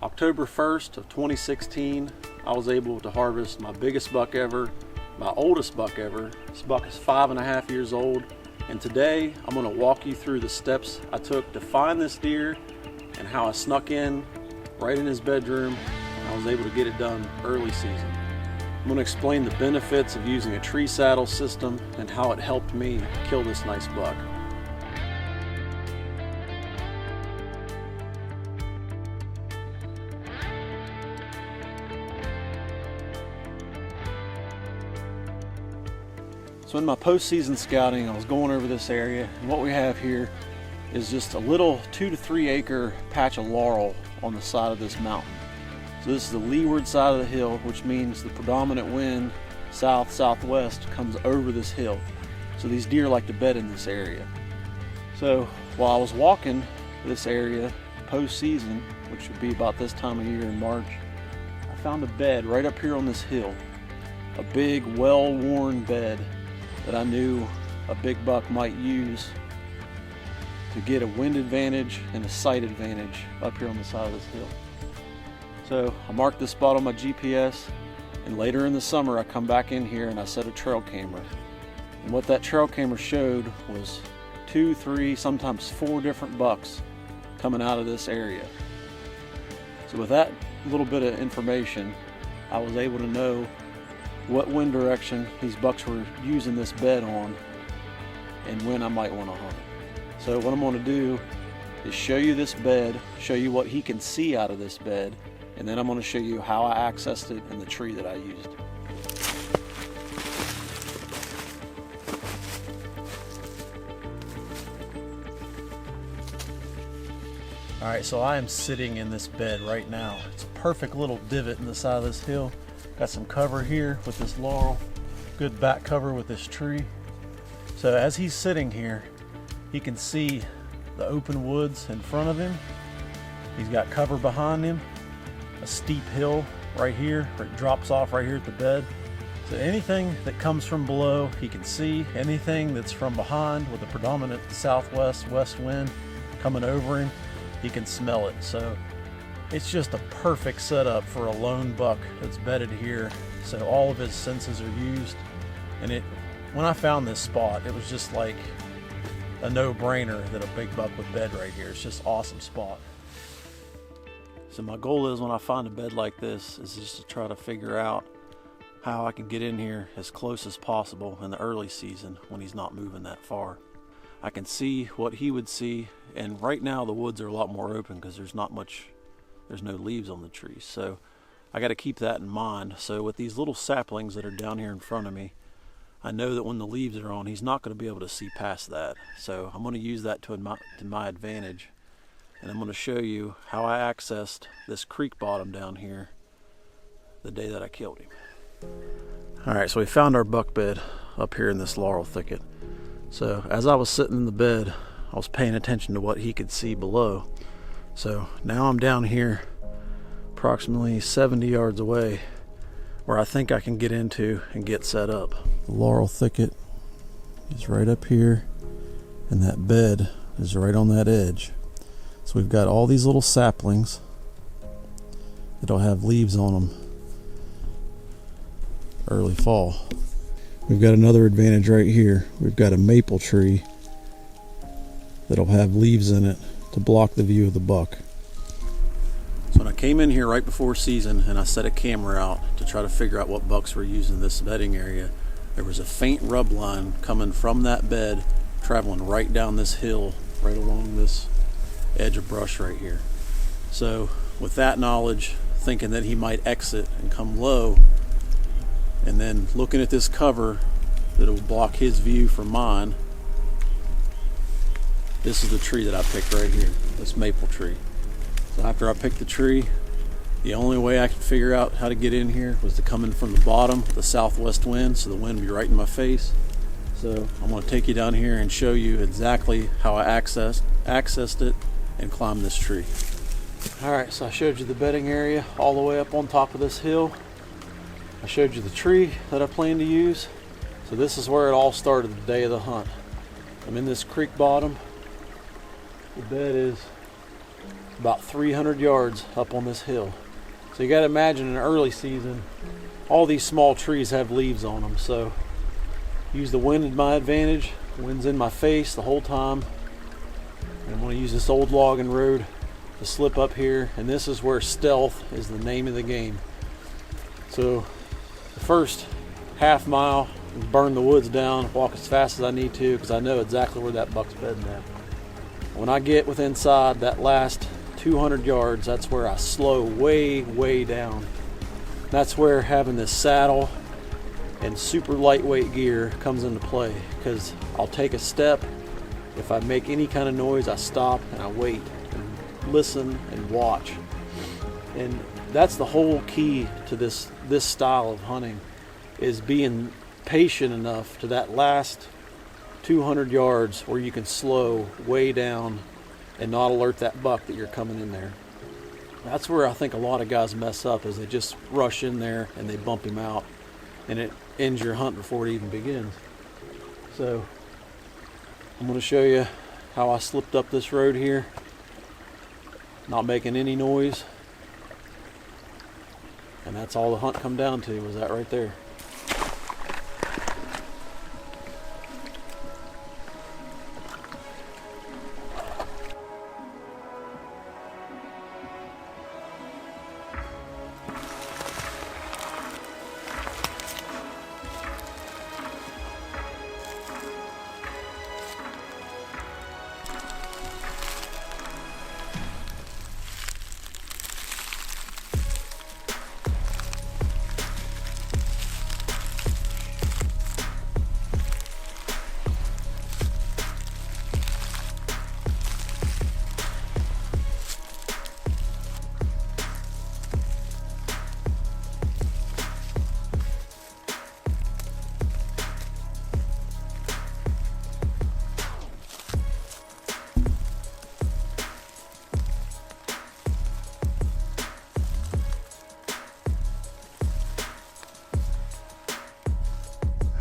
October 1st of 2016, I was able to harvest my biggest buck ever, my oldest buck ever. This buck is 5.5 years old, and today I'm going to walk you through the steps I took to find this deer and how I snuck in right in his bedroom and I was able to get it done early season. I'm going to explain the benefits of using a tree saddle system and how it helped me kill this nice buck. So in my postseason scouting, I was going over this area, and what we have here is just a little 2 to 3 acre patch of laurel on the side of this mountain. So this is the leeward side of the hill, which means the predominant wind, south-southwest, comes over this hill. So these deer like to bed in this area. So while I was walking this area postseason, which would be about this time of year in March, I found a bed right up here on this hill. A big, well-worn bed that I knew a big buck might use to get a wind advantage and a sight advantage up here on the side of this hill. So I marked this spot on my GPS, and later in the summer I come back in here and I set a trail camera. And what that trail camera showed was 2, 3, sometimes 4 different bucks coming out of this area. So with that little bit of information, I was able to know what wind direction these bucks were using this bed on and when I might want to hunt it. So what I'm going to do is show you this bed, show you what he can see out of this bed, and then I'm going to show you how I accessed it and the tree that I used. Alright, so I am sitting in this bed right now. It's a perfect little divot in the side of this hill. Got some cover here with this laurel, good back cover with this tree. So as he's sitting here, he can see the open woods in front of him. He's got cover behind him, a steep hill right here, where it drops off right here at the bed. So anything that comes from below, he can see. Anything that's from behind with a predominant southwest west wind coming over him, he can smell it. So it's just a perfect setup for a lone buck that's bedded here, so all of his senses are used. And when I found this spot, it was just like a no-brainer that a big buck would bed right here. It's just an awesome spot. So my goal is, when I find a bed like this, is just to try to figure out how I can get in here as close as possible in the early season when he's not moving that far. I can see what he would see, and right now the woods are a lot more open because there's no leaves on the trees, so I got to keep that in mind. So with these little saplings that are down here in front of me, I know that when the leaves are on, he's not going to be able to see past that. So I'm going to use that to my advantage, and I'm going to show you how I accessed this creek bottom down here the day that I killed him. Alright, so we found our buck bed up here in this laurel thicket. So as I was sitting in the bed, I was paying attention to what he could see below. So now I'm down here approximately 70 yards away where I think I can get into and get set up. The laurel thicket is right up here, and that bed is right on that edge. So we've got all these little saplings that'll have leaves on them early fall. We've got another advantage right here. We've got a maple tree that'll have leaves in it to block the view of the buck. So when I came in here right before season and I set a camera out to try to figure out what bucks were using this bedding area, there was a faint rub line coming from that bed, traveling right down this hill, right along this edge of brush right here. So with that knowledge, thinking that he might exit and come low, and then looking at this cover that'll block his view from mine, this is the tree that I picked right here, this maple tree. So after I picked the tree, the only way I could figure out how to get in here was to come in from the bottom, the southwest wind, so the wind would be right in my face. So I'm going to take you down here and show you exactly how I accessed it and climbed this tree. Alright, so I showed you the bedding area all the way up on top of this hill. I showed you the tree that I plan to use. So this is where it all started the day of the hunt. I'm in this creek bottom. The bed is about 300 yards up on this hill. So you got to imagine in early season, all these small trees have leaves on them. So use the wind to my advantage. Wind's in my face the whole time. And I'm going to use this old logging road to slip up here. And this is where stealth is the name of the game. So the first half mile, burn the woods down, walk as fast as I need to because I know exactly where that buck's bedding at. When I get within inside that last 200 yards, that's where I slow way down. That's where having this saddle and super lightweight gear comes into play, because I'll take a step. If I make any kind of noise, I stop and I wait and listen and watch. And that's the whole key to this style of hunting, is being patient enough to that last 200 yards where you can slow way down and not alert that buck that you're coming in there. That's where I think a lot of guys mess up, is they just rush in there and they bump him out, and it ends your hunt before it even begins. So I'm going to show you how I slipped up this road here, not making any noise, and that's all the hunt come down to, was that right there.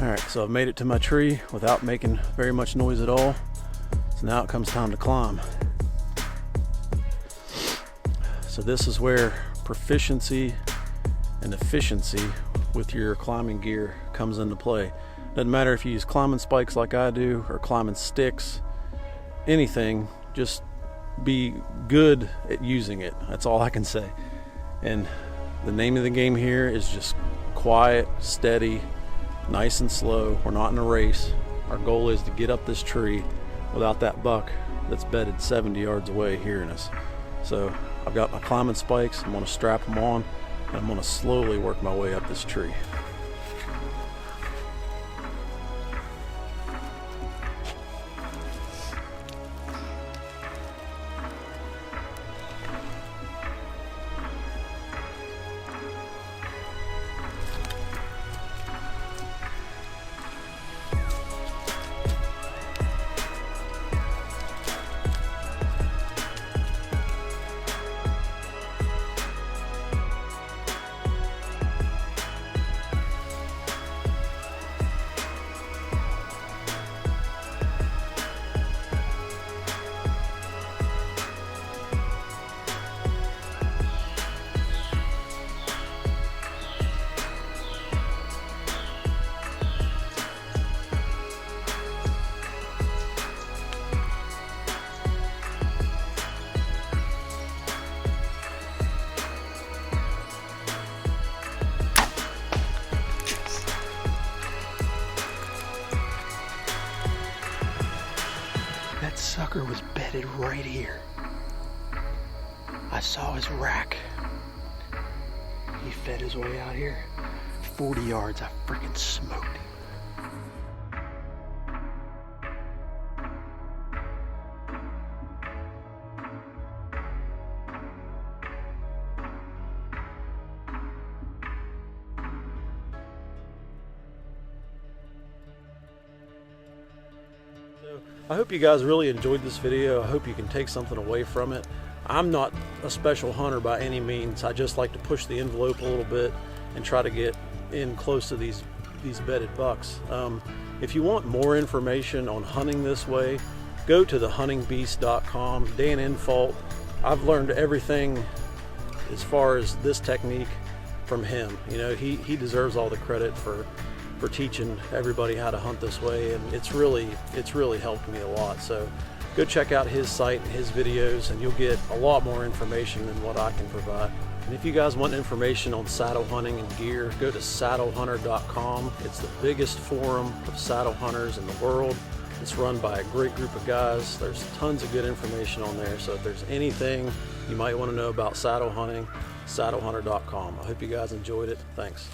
Alright, so I've made it to my tree without making very much noise at all. So now it comes time to climb. So this is where proficiency and efficiency with your climbing gear comes into play. Doesn't matter if you use climbing spikes like I do, or climbing sticks, anything, just be good at using it. That's all I can say. And the name of the game here is just quiet, steady, nice and slow. We're not in a race. Our goal is to get up this tree without that buck that's bedded 70 yards away hearing us. So I've got my climbing spikes. I'm going to strap them on, and I'm going to slowly work my way up this tree. That sucker was bedded right here. I saw his rack. He fed his way out here. 40 yards, I freaking smoked him. I hope you guys really enjoyed this video. I hope you can take something away from it. I'm not a special hunter by any means. I just like to push the envelope a little bit and try to get in close to these bedded bucks. If you want more information on hunting this way, go to thehuntingbeast.com. Dan Infalt, I've learned everything as far as this technique from him. You know, he deserves all the credit for teaching everybody how to hunt this way, and it's really helped me a lot. So go check out his site and his videos, and you'll get a lot more information than what I can provide. And if you guys want information on saddle hunting and gear, go to saddlehunter.com. It's the biggest forum of saddle hunters in the world. It's run by a great group of guys. There's tons of good information on there. So if there's anything you might want to know about saddle hunting, saddlehunter.com. I hope you guys enjoyed it. Thanks.